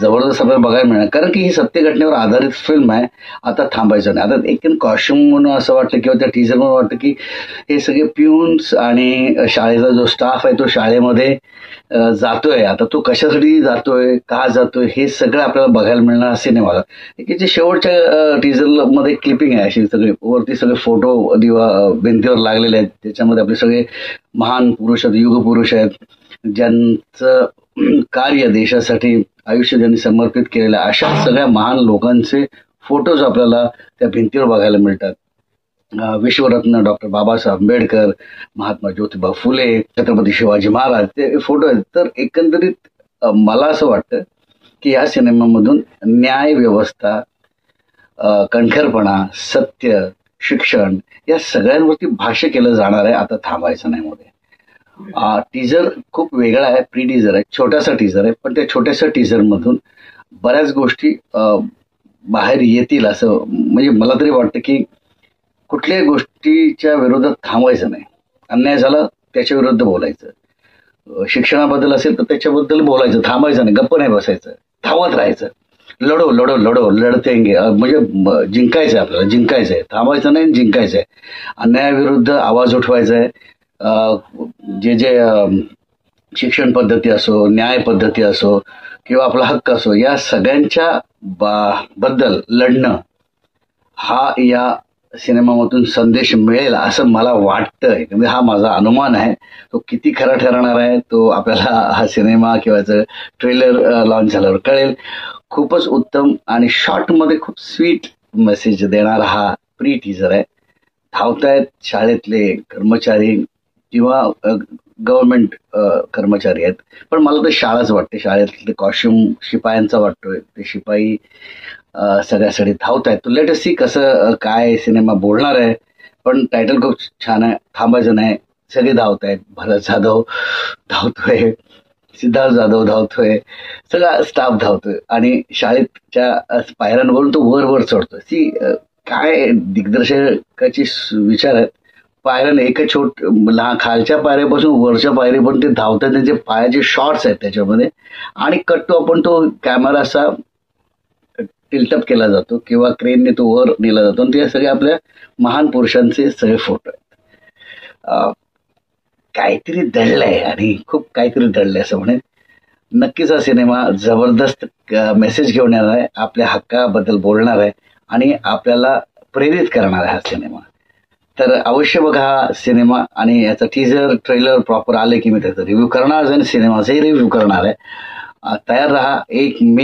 जबरदस्त आपल्याला बघायला मिळणार, कारण की ही सत्य घटनेवर आधारित फिल्म आहे. आता थांबायचं नाही. आता एक कॉस्ट्युम म्हणून असं वाटतं किंवा त्या टीजर म्हणून वाटतं की हे सगळे प्यून्स आणि शाळेचा जो स्टाफ आहे तो शाळेमध्ये जातोय. आता तो कशासाठी जातोय, का जातोय, हे सगळं आपल्याला बघायला मिळणार हा सिनेमाला. की जे शेवटच्या टीजर मध्ये क्लिपिंग आहे अशी सगळी, वरती सगळे फोटो भिंतीवर लागलेले आहेत. त्याच्यामध्ये आपले सगळे महान पुरुष आहेत, युग पुरुष आहेत, ज्यांचं कार्य देशासाठी आयुष्य ज्यांनी समर्पित केलेलं आहे, अशा सगळ्या महान लोकांचे फोटोज आपल्याला त्या भिंतीवर बघायला मिळतात. विश्वरत्न डॉक्टर बाबासाहेब आंबेडकर, महात्मा ज्योतिबा फुले, छत्रपती शिवाजी महाराज, ते फोटो आहेत. तर एकंदरीत मला असं वाटतं की या सिनेमामधून न्याय व्यवस्था, कणखरपणा, सत्य, शिक्षण या सगळ्यांवरती भाष्य केलं जाणार आहे आता थांबायचं नाही मध्ये. टीजर खूप वेगळा आहे, प्री टीजर आहे, छोटासा टीजर आहे, पण त्या छोट्याशा टीजर मधून बऱ्याच गोष्टी बाहेर येतील असं म्हणजे मला तरी वाटतं की कुठल्याही गोष्टीच्या विरोधात थांबायचं नाही. अन्याय झाला त्याच्या विरुद्ध बोलायचं, शिक्षणाबद्दल असेल तर त्याच्याबद्दल बोलायचं, थांबायचं नाही, गप्प नाही बसायचं, धावत राहायचं, लढो लढो लढो लढतेंगे, म्हणजे जिंकायचंय, आपल्याला जिंकायचंय, थांबायचं नाही, जिंकायचंय. अन्यायाविरुद्ध आवाज उठवायचा आहे. जे जे शिक्षण पद्धती असो, न्याय पद्धती असो किंवा आपला हक्क असो, या सगळ्यांच्या बद्दल लढणं हा या सिनेमामधून संदेश मिळेल असं मला वाटतंय. म्हणजे हा माझा अनुमान आहे. तो किती खरा ठरणार आहे तो आपल्याला हा सिनेमा किंवा ट्रेलर लॉन्च झाल्यावर कळेल. खूपच उत्तम आणि शॉर्टमध्ये खूप स्वीट मेसेज देणारा हा प्री टीजर आहे. धावतायत शाळेतले कर्मचारी किंवा गव्हर्नमेंट कर्मचारी आहेत, पण मला तर शाळाच वाटते. शाळेतले कॉस्ट्युम शिपायांचा वाटतोय, ते शिपाई सगळ्यासाठी धावतायत. तो लेट अस सी कसं काय सिनेमा बोलणार आहे, पण टायटल खूप छान आहे. थांबायचं नाही, सगळे धावतायत. भरत जाधव धावतोय, सिद्धार्थ जाधव धावतोय, सगळा स्टाफ धावतोय आणि शाळेच्या पायऱ्यांवरून तो वर वर चढतोय. ती काय दिग्दर्शकाची विचार आहेत. पायऱ्यानं एक खालच्या पायऱ्यापासून वरच्या पायरी पण ते धावतात, त्यांचे पायाचे शॉर्ट्स आहेत त्याच्यामध्ये, आणि कट्टो आपण तो कॅमेरा असा टिल्टअप केला जातो किंवा क्रेनने तो वर नेला जातो आणि ते सगळे आपल्या महान पुरुषांचे सगळे फोटो आहेत. काहीतरी दडलंय आणि खूप काहीतरी दडलंय असं म्हणेन. नक्कीच हा सिनेमा जबरदस्त मेसेज घेऊन येणार आहे, आपल्या हक्काबद्दल बोलणार आहे आणि आपल्याला प्रेरित करणार आहे हा सिनेमा. तर अवश्य बघा हा सिनेमा आणि याचा टीजर ट्रेलर प्रॉपर आले की मी त्याचा रिव्ह्यू करणार आणि सिनेमाचाही रिव्ह्यू करणार आहे. तयार रहा. 1 मे